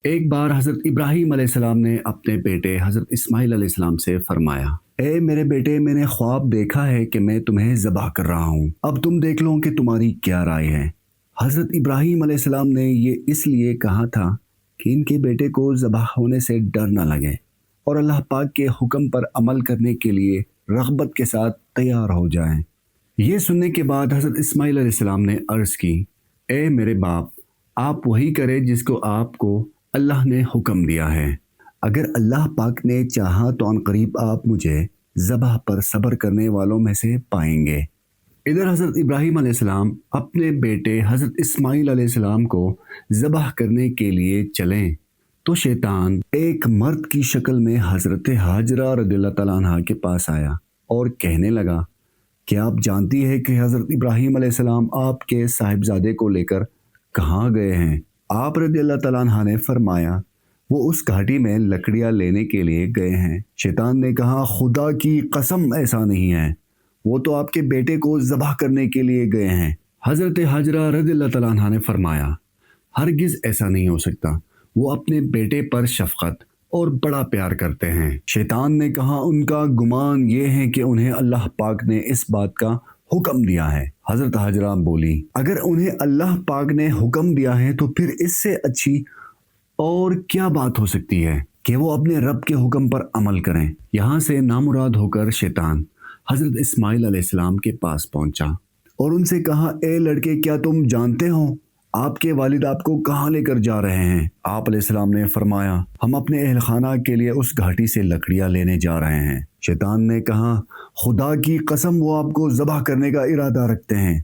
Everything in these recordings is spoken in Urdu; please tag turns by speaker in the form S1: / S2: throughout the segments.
S1: ایک بار حضرت ابراہیم علیہ السلام نے اپنے بیٹے حضرت اسماعیل علیہ السلام سے فرمایا، اے میرے بیٹے، میں نے خواب دیکھا ہے کہ میں تمہیں ذبح کر رہا ہوں، اب تم دیکھ لو کہ تمہاری کیا رائے ہے۔ حضرت ابراہیم علیہ السلام نے یہ اس لیے کہا تھا کہ ان کے بیٹے کو ذبح ہونے سے ڈر نہ لگے اور اللہ پاک کے حکم پر عمل کرنے کے لیے رغبت کے ساتھ تیار ہو جائیں۔ یہ سننے کے بعد حضرت اسماعیل علیہ السلام نے عرض کی، اے میرے باپ، آپ وہی کریں جس کو آپ کو اللہ نے حکم دیا ہے۔ اگر اللہ پاک نے چاہا تو عنقریب آپ مجھے ذبح پر صبر کرنے والوں میں سے پائیں گے۔ ادھر حضرت ابراہیم علیہ السلام اپنے بیٹے حضرت اسماعیل علیہ السلام کو ذبح کرنے کے لیے چلیں تو شیطان ایک مرد کی شکل میں حضرت ہاجرہ رضی اللہ تعالیٰ عنہ کے پاس آیا اور کہنے لگا کہ آپ جانتی ہے کہ حضرت ابراہیم علیہ السلام آپ کے صاحبزادے کو لے کر کہاں گئے ہیں؟ آپ رضی اللہ تعالیٰ عنہ نے فرمایا، وہ اس گھاٹی میں لکڑیاں لینے کے لیے گئے ہیں۔ شیطان نے کہا، خدا کی قسم ایسا نہیں ہے، وہ تو آپ کے بیٹے کو ذبح کرنے کے لیے گئے ہیں۔ حضرت ہاجرہ رضی اللہ تعالیٰ عنہ نے فرمایا، ہرگز ایسا نہیں ہو سکتا، وہ اپنے بیٹے پر شفقت اور بڑا پیار کرتے ہیں۔ شیطان نے کہا، ان کا گمان یہ ہے کہ انہیں اللہ پاک نے اس بات کا حکم دیا ہے۔ حضرت ہاجرہ بولی، اگر انہیں اللہ پاک نے حکم دیا ہے تو پھر اس سے اچھی اور کیا بات ہو سکتی ہے کہ وہ اپنے رب کے حکم پر عمل کریں۔ یہاں سے نامراد ہو کر شیطان حضرت اسماعیل علیہ السلام کے پاس پہنچا اور ان سے کہا، اے لڑکے، کیا تم جانتے ہو آپ کے والد آپ کو کہاں لے کر جا رہے ہیں؟ آپ علیہ السلام نے فرمایا، ہم اپنے اہل خانہ کے لیے اس گھاٹی سے لکڑیاں لینے جا رہے ہیں۔ شیطان نے کہا، خدا کی قسم وہ آپ کو ذبح کرنے کا ارادہ رکھتے ہیں۔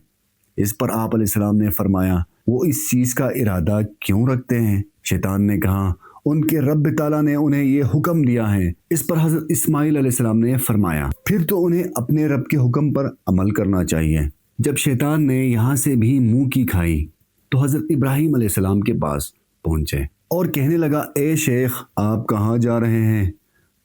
S1: اس پر آپ علیہ السلام نے فرمایا، وہ اس چیز کا ارادہ کیوں رکھتے ہیں؟ شیطان نے کہا، ان کے رب تعالیٰ نے انہیں یہ حکم دیا ہے۔ اس پر حضرت اسماعیل علیہ السلام نے فرمایا، پھر تو انہیں اپنے رب کے حکم پر عمل کرنا چاہیے۔ جب شیطان نے یہاں سے بھی منہ کی کھائی تو حضرت ابراہیم علیہ السلام کے پاس پہنچے اور کہنے لگا، اے شیخ، آپ کہاں جا رہے ہیں؟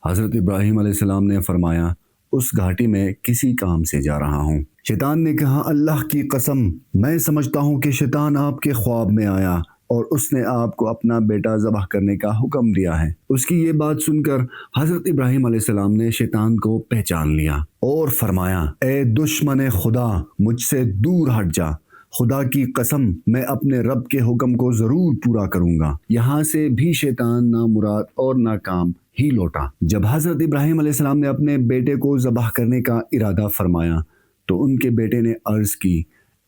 S1: حضرت ابراہیم علیہ السلام نے فرمایا، اس گھاٹی میں کسی کام سے جا رہا ہوں۔ شیطان نے کہا، اللہ کی قسم، میں سمجھتا ہوں کہ شیطان آپ کے خواب میں آیا اور اس نے آپ کو اپنا بیٹا ذبح کرنے کا حکم دیا ہے۔ اس کی یہ بات سن کر حضرت ابراہیم علیہ السلام نے شیطان کو پہچان لیا اور فرمایا، اے دشمن خدا، مجھ سے دور ہٹ جا، خدا کی قسم میں اپنے رب کے حکم کو ضرور پورا کروں گا۔ یہاں سے بھی شیطان نامراد اور ناکام ہی لوٹا۔ جب حضرت ابراہیم علیہ السلام نے اپنے بیٹے کو ذبح کرنے کا ارادہ فرمایا تو ان کے بیٹے نے عرض کی،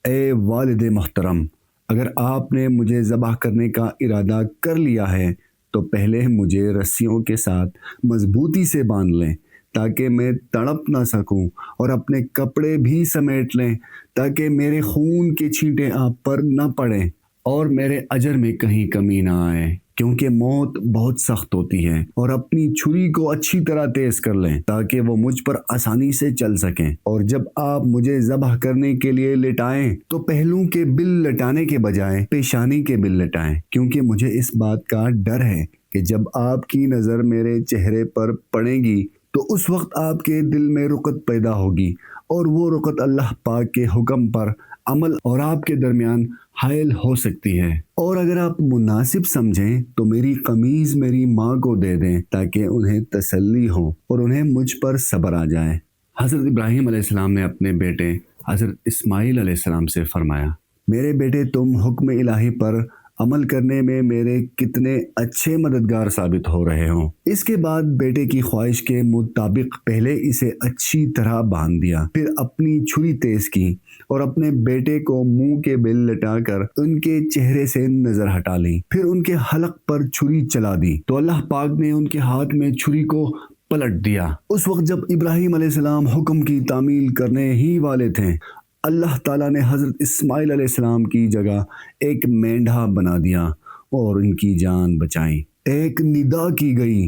S1: اے والد محترم، اگر آپ نے مجھے ذبح کرنے کا ارادہ کر لیا ہے تو پہلے مجھے رسیوں کے ساتھ مضبوطی سے باندھ لیں تاکہ میں تڑپ نہ سکوں، اور اپنے کپڑے بھی سمیٹ لیں تاکہ میرے خون کے چھینٹے آپ پر نہ پڑیں اور میرے اجر میں کہیں کمی نہ آئے، کیونکہ موت بہت سخت ہوتی ہے۔ اور اپنی چھری کو اچھی طرح تیز کر لیں تاکہ وہ مجھ پر آسانی سے چل سکیں، اور جب آپ مجھے ذبح کرنے کے لیے لٹائیں تو پہلو کے بل لٹانے کے بجائے پیشانی کے بل لٹائیں، کیونکہ مجھے اس بات کا ڈر ہے کہ جب آپ کی نظر میرے چہرے پر پڑے گی تو اس وقت آپ کے دل میں رقت پیدا ہوگی، اور وہ رقت اللہ پاک کے حکم پر عمل اور آپ کے درمیان حائل ہو سکتی ہے۔ اور اگر آپ مناسب سمجھیں تو میری قمیض میری ماں کو دے دیں تاکہ انہیں تسلی ہو اور انہیں مجھ پر صبر آ جائے۔ حضرت ابراہیم علیہ السلام نے اپنے بیٹے حضرت اسماعیل علیہ السلام سے فرمایا، میرے بیٹے، تم حکم الہی پر عمل کرنے میں میرے کتنے اچھے مددگار ثابت ہو رہے ہوں۔ اس کے بعد بیٹے کی خواہش کے مطابق پہلے اسے اچھی طرح باندھ دیا، پھر اپنی چھری تیز کی اور اپنے بیٹے کو منہ کے بل لٹا کر ان کے چہرے سے نظر ہٹا لی، پھر ان کے حلق پر چھری چلا دی تو اللہ پاک نے ان کے ہاتھ میں چھری کو پلٹ دیا۔ اس وقت جب ابراہیم علیہ السلام حکم کی تعمیل کرنے ہی والے تھے، اللہ تعالیٰ نے حضرت اسماعیل علیہ السلام کی جگہ ایک مینڈھا بنا دیا اور ان کی جان بچائی۔ ایک ندا کی گئی،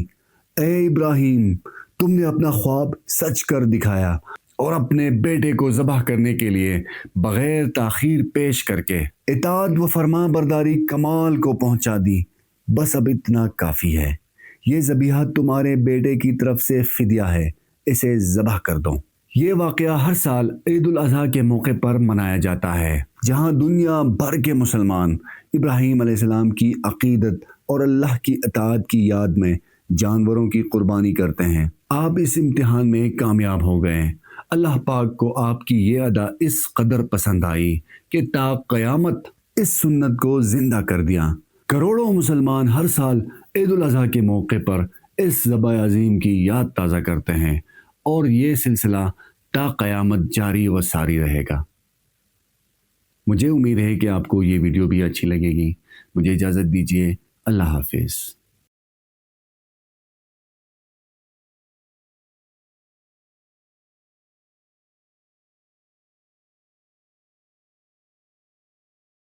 S1: اے ابراہیم، تم نے اپنا خواب سچ کر دکھایا اور اپنے بیٹے کو ذبح کرنے کے لیے بغیر تاخیر پیش کر کے اطاعت و فرما برداری کمال کو پہنچا دی۔ بس اب اتنا کافی ہے، یہ ذبیحہ تمہارے بیٹے کی طرف سے فدیہ ہے، اسے ذبح کر دو۔ یہ واقعہ ہر سال عید الاضحیٰ کے موقع پر منایا جاتا ہے، جہاں دنیا بھر کے مسلمان ابراہیم علیہ السلام کی عقیدت اور اللہ کی اطاعت کی یاد میں جانوروں کی قربانی کرتے ہیں۔ آپ اس امتحان میں کامیاب ہو گئے۔ اللہ پاک کو آپ کی یہ ادا اس قدر پسند آئی کہ تا قیامت اس سنت کو زندہ کر دیا۔ کروڑوں مسلمان ہر سال عید الاضحیٰ کے موقع پر اس ذبح عظیم کی یاد تازہ کرتے ہیں اور یہ سلسلہ تا قیامت جاری و ساری رہے گا۔ مجھے امید ہے کہ آپ کو یہ ویڈیو بھی اچھی لگے گی۔ مجھے اجازت دیجیے۔ اللہ حافظ۔